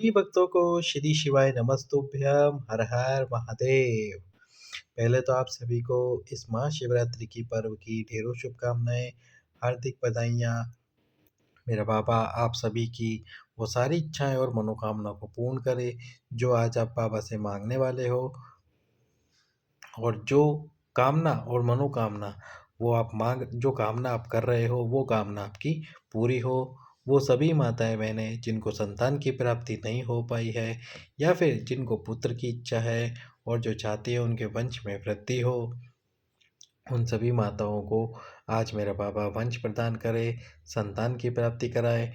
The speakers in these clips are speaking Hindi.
सभी भक्तों को श्री शिवाय नमस्तुभ्यम हर हर महादेव। पहले तो आप सभी को इस महाशिवरात्रि की पर्व की ढेरों शुभकामनाएं, हार्दिक बधाइयाँ। मेरा बाबा आप सभी की वो सारी इच्छाएं और मनोकामना को पूर्ण करे जो आज आप बाबा से मांगने वाले हो। और जो कामना और मनोकामना वो आप मांग जो कामना आप कर रहे हो वो कामना आपकी पूरी हो। वो सभी माताएं बहनें जिनको संतान की प्राप्ति नहीं हो पाई है या फिर जिनको पुत्र की इच्छा है और जो चाहती है उनके वंश में वृद्धि हो, उन सभी माताओं को आज मेरा बाबा वंश प्रदान करे, संतान की प्राप्ति कराए,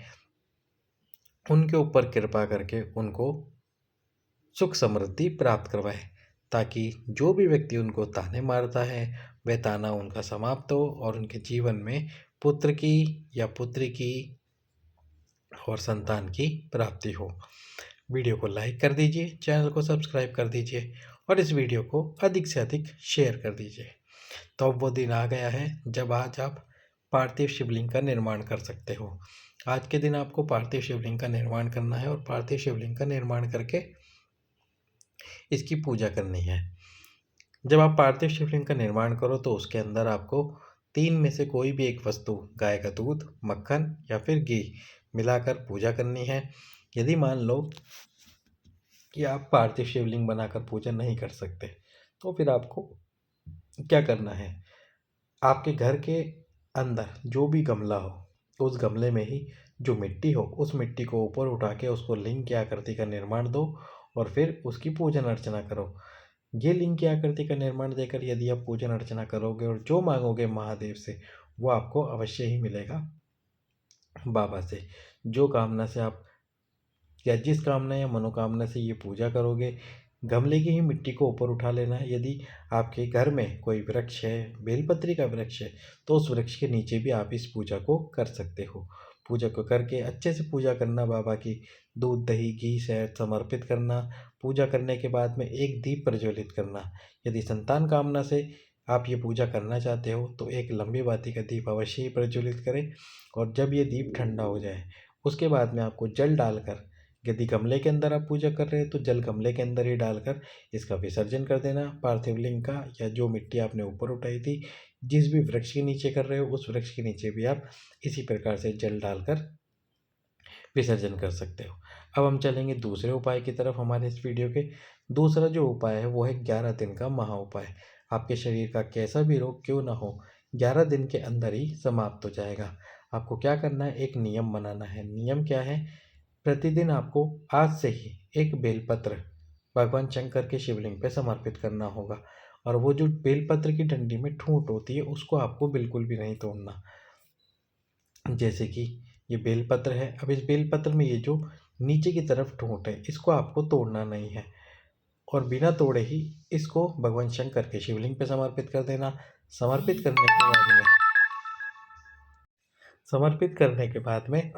उनके ऊपर कृपा करके उनको सुख समृद्धि प्राप्त करवाए, ताकि जो भी व्यक्ति उनको ताने मारता है वह ताना उनका समाप्त हो और उनके जीवन में पुत्र की या पुत्री की और संतान की प्राप्ति हो। वीडियो को लाइक कर दीजिए, चैनल को सब्सक्राइब कर दीजिए और इस वीडियो को अधिक से अधिक शेयर कर दीजिए। तो अब वो दिन आ गया है जब आज आप पार्थिव शिवलिंग का निर्माण कर सकते हो। आज के दिन आपको पार्थिव शिवलिंग का निर्माण करना है और पार्थिव शिवलिंग का निर्माण करके इसकी पूजा करनी है। जब आप पार्थिव शिवलिंग का निर्माण करो तो उसके अंदर आपको तीन में से कोई भी एक वस्तु, गाय का दूध, मक्खन या फिर घी मिलाकर पूजा करनी है। यदि मान लो कि आप पार्थिव शिवलिंग बनाकर पूजा नहीं कर सकते तो फिर आपको क्या करना है, आपके घर के अंदर जो भी गमला हो उस गमले में ही जो मिट्टी हो उस मिट्टी को ऊपर उठा के उसको लिंग की आकृति का निर्माण दो और फिर उसकी पूजन अर्चना करो। ये लिंग की आकृति का निर्माण देकर यदि आप पूजन अर्चना करोगे और जो मांगोगे महादेव से वो आपको अवश्य ही मिलेगा बाबा से। जो कामना से आप या जिस कामना या मनोकामना से ये पूजा करोगे, गमले की ही मिट्टी को ऊपर उठा लेना है। यदि आपके घर में कोई वृक्ष है, बेलपत्री का वृक्ष है, तो उस वृक्ष के नीचे भी आप इस पूजा को कर सकते हो। पूजा को करके अच्छे से पूजा करना, बाबा की दूध दही घी शहद समर्पित करना। पूजा करने के बाद में एक दीप प्रज्वलित करना। यदि संतान कामना से आप ये पूजा करना चाहते हो तो एक लंबी बाती का दीप अवश्य ही प्रज्वलित करें और जब ये दीप ठंडा हो जाए उसके बाद में आपको जल डालकर, यदि गमले के अंदर आप पूजा कर रहे हैं तो जल गमले के अंदर ही डालकर इसका विसर्जन कर देना पार्थिव लिंग का, या जो मिट्टी आपने ऊपर उठाई थी जिस भी वृक्ष के नीचे कर रहे हो उस वृक्ष के नीचे भी आप इसी प्रकार से जल डालकर विसर्जन कर सकते हो। अब हम चलेंगे दूसरे उपाय की तरफ हमारे इस वीडियो के। दूसरा जो उपाय है वो है 11 दिन का महा उपाय। आपके शरीर का कैसा भी रोग क्यों ना हो 11 दिन के अंदर ही समाप्त हो जाएगा। आपको क्या करना है, एक नियम बनाना है। नियम क्या है, प्रतिदिन आपको आज से ही एक बेलपत्र भगवान शंकर के शिवलिंग पे समर्पित करना होगा और वो जो बेलपत्र की डंडी में ठूंठ होती है उसको आपको बिल्कुल भी नहीं तोड़ना। जैसे कि ये बेलपत्र है, अब इस बेलपत्र में ये जो नीचे की तरफ ठूंठ है इसको आपको तोड़ना नहीं है और बिना तोड़े ही इसको भगवान शंकर के शिवलिंग पे समर्पित कर देना। समर्पित करने के बाद में समर्पित करने के बाद में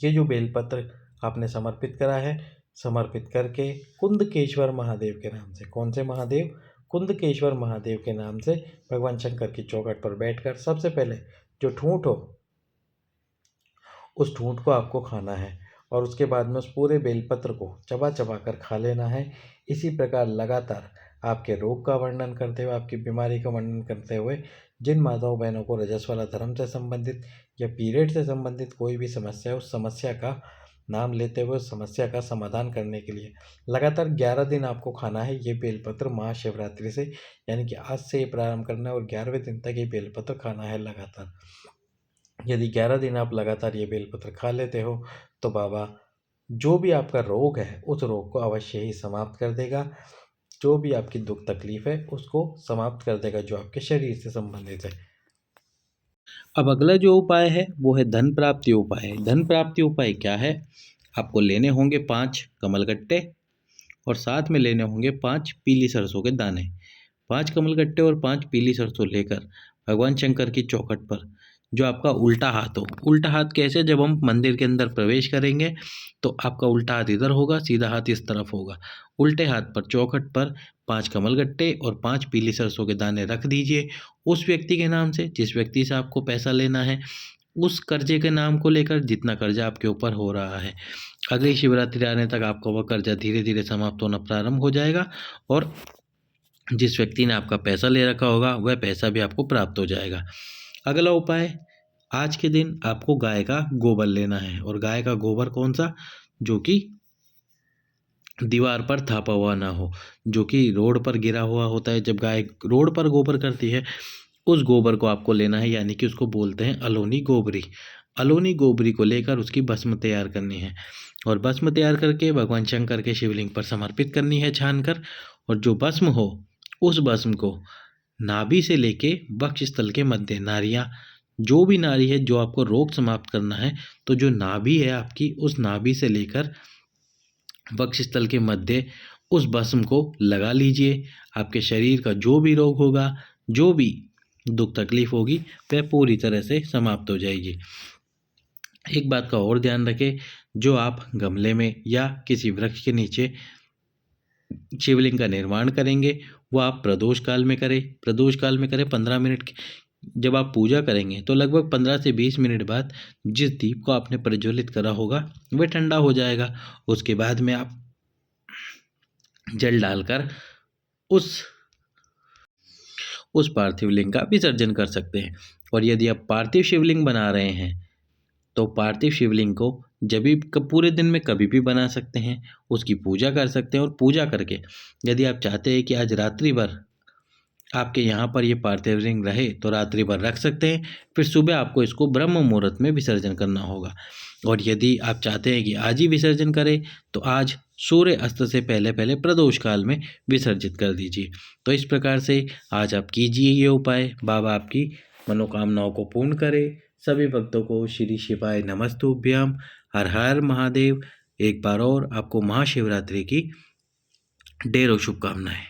ये जो बेलपत्र आपने समर्पित करा है, समर्पित करके कुंदकेश्वर महादेव के नाम से, कौन से महादेव, कुंदकेश्वर महादेव के नाम से भगवान शंकर की चौखट पर बैठकर सबसे पहले जो ठूंठ हो उस ठूंठ को आपको खाना है और उसके बाद में उस पूरे बेलपत्र को चबा चबा कर खा लेना है। इसी प्रकार लगातार आपके रोग का वर्णन करते हुए, आपकी बीमारी का वर्णन करते हुए, जिन माताओं बहनों को रजस्वला धर्म से संबंधित या पीरियड से संबंधित कोई भी समस्या है उस समस्या का नाम लेते हुए उस समस्या का समाधान करने के लिए लगातार 11 दिन आपको खाना है ये बेलपत्र महाशिवरात्रि से, यानी कि आज से ये प्रारंभ करना है और 11वें दिन तक ये बेलपत्र खाना है लगातार। यदि 11 दिन आप लगातार ये बेलपत्र खा लेते हो तो बाबा जो भी आपका रोग है उस रोग को अवश्य ही समाप्त कर देगा। जो भी आपकी दुख तकलीफ है उसको समाप्त कर देगा जो आपके शरीर से संबंधित है। अब अगला जो उपाय है वो है धन प्राप्ति उपाय। धन प्राप्ति उपाय क्या है, आपको लेने होंगे 5 कमलगट्टे और साथ में लेने होंगे 5 पीली सरसों के दाने। 5 कमलगट्टे और 5 पीली सरसों लेकर भगवान शंकर की चौखट पर जो आपका उल्टा हाथ हो, उल्टा हाथ कैसे, जब हम मंदिर के अंदर प्रवेश करेंगे तो आपका उल्टा हाथ इधर होगा, सीधा हाथ इस तरफ होगा। उल्टे हाथ पर चौखट पर 5 कमलगट्टे और 5 पीली सरसों के दाने रख दीजिए। उस व्यक्ति के नाम से जिस व्यक्ति से आपको पैसा लेना है, उस कर्जे के नाम को लेकर जितना कर्जा आपके ऊपर हो रहा है, अगली शिवरात्रि आने तक आपका वह कर्जा धीरे धीरे समाप्त होना प्रारंभ हो जाएगा और जिस व्यक्ति ने आपका पैसा ले रखा होगा वह पैसा भी आपको प्राप्त हो जाएगा। अगला उपाय, आज के दिन आपको गाय का गोबर लेना है और गाय का गोबर कौन सा, जो कि दीवार पर थापा हुआ ना हो, जो कि रोड पर गिरा हुआ होता है। जब गाय रोड पर गोबर करती है उस गोबर को आपको लेना है, यानी कि उसको बोलते हैं अलोनी गोबरी। अलोनी गोबरी को लेकर उसकी भस्म तैयार करनी है और भस्म तैयार करके भगवान शंकर के शिवलिंग पर समर्पित करनी है छान कर। और जो भस्म हो उस भस्म को नाभि से लेके वक्षस्थल के मध्य, नारियां, जो भी नारी है जो आपको रोग समाप्त करना है, तो जो नाभि है आपकी, उस नाभि से लेकर वक्षस्थल के मध्य उस भस्म को लगा लीजिए। आपके शरीर का जो भी रोग होगा, जो भी दुख तकलीफ होगी, वह पूरी तरह से समाप्त हो जाएगी। एक बात का और ध्यान रखें, जो आप गमले में या किसी वृक्ष के नीचे शिवलिंग का निर्माण करेंगे वो आप प्रदोष काल में करें। प्रदोष काल में करें 15 मिनट जब आप पूजा करेंगे तो लगभग 15 से 20 मिनट बाद जिस दीप को आपने प्रज्वलित करा होगा वह ठंडा हो जाएगा। उसके बाद में आप जल डालकर उस पार्थिव लिंग का विसर्जन कर सकते हैं। और यदि आप पार्थिव शिवलिंग बना रहे हैं तो पार्थिव शिवलिंग को जब भी पूरे दिन में कभी भी बना सकते हैं, उसकी पूजा कर सकते हैं। और पूजा करके यदि आप चाहते हैं कि आज रात्रि भर आपके यहाँ पर ये पार्थिव लिंग रहे तो रात्रि भर रख सकते हैं, फिर सुबह आपको इसको ब्रह्म मुहूर्त में विसर्जन करना होगा। और यदि आप चाहते हैं कि आज ही विसर्जन करें तो आज सूर्य अस्त से पहले पहले प्रदोष काल में विसर्जित कर दीजिए। तो इस प्रकार से आज आप कीजिए ये उपाय, बाबा आपकी मनोकामनाओं को पूर्ण करे। सभी भक्तों को श्री शिवाय नमस्तुभ्यम, हर हर महादेव। एक बार और आपको महाशिवरात्रि की ढेरों शुभकामनाएं।